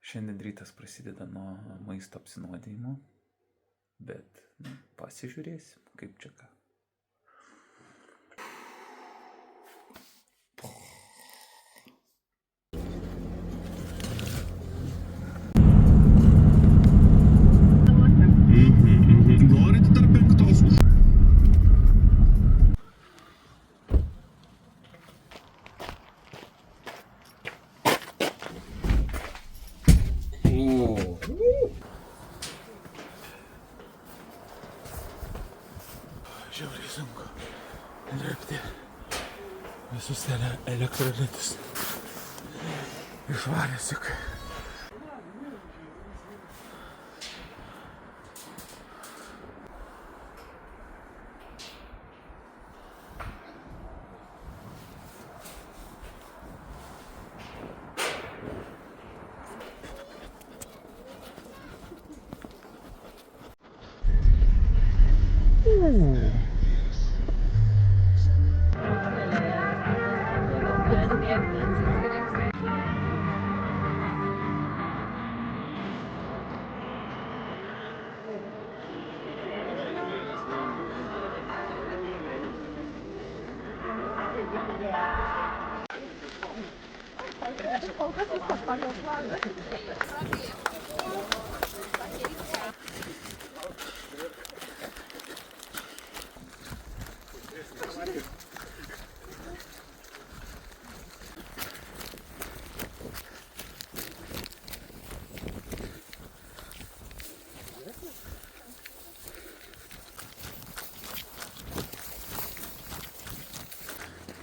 Šiandien rytas prasideda nuo maisto apsinuodijimo, bet pasižiūrėsim, kaip čia ką. Norit dar penktos už. Žiauriai sunku lipti visus elektrolitus išvaręs juk.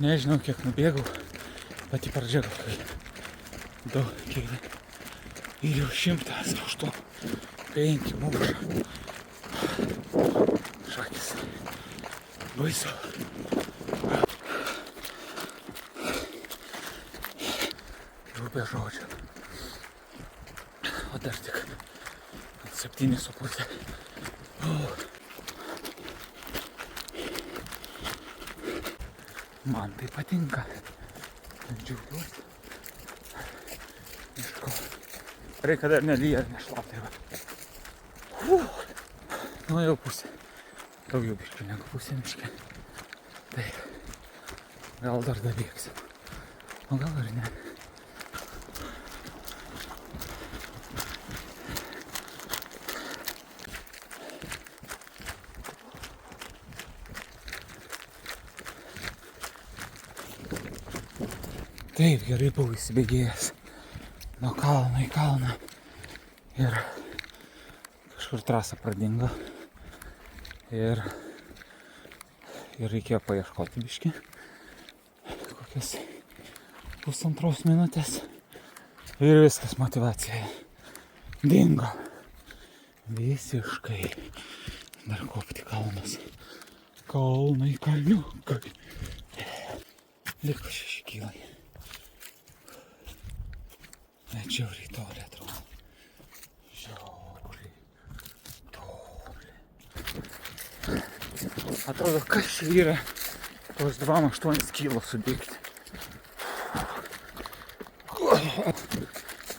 Nežinau, kiek nubėgau, pati pradžia gal 2 keli ir jau 105 muša. Šakis. Baisu. Jau be žodžio. O dar tik 7,5. Man tai patinka. Džiaugiuosi. Iš ko. Reikia dar nelyja, nešlaptai va. Nu jau pusė. Daugiau biškį negu pusė miškė. Tai gal dar dabėgsim. O gal ir ne. Taip, gerai buvau įsibėgėjęs nuo kalno į kalną ir kažkur trasa pradingo ir reikėjo paieškoti biškį kokias 1,5 minutės ir viskas, motyvacija dingo visiškai. Dar kopti kalnas, kalnai, kalniukai, liko 6 kilai. Net žiauriai toli atrodo. Žiauriai toli. Atrodo, kas čia yra tos 2,8 kilo subėgti.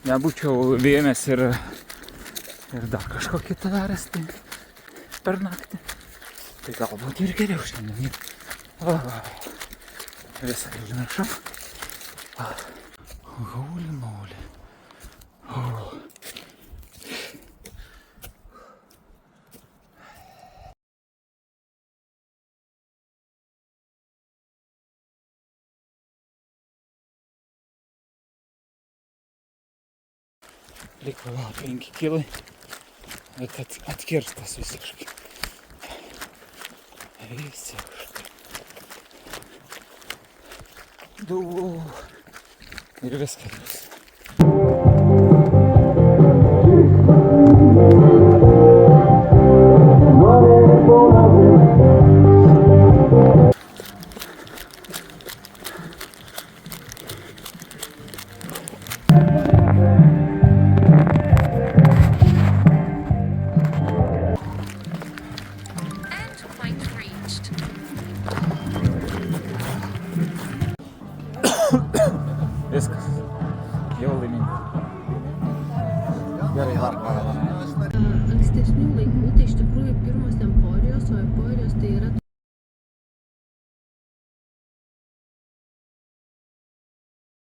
Nebūčiau vėmęs ir dar kažko kitą daręs tai per naktį. Tai galbūt ir geriau šiandien. Visą užmiršau. Holy moly. Liko 5 kilai, bet atkirstas visiškai. Ir viskas. Viskas. Jau laimingai. Gerai, dar. Ankstesnių laikų tai iš tikrųjų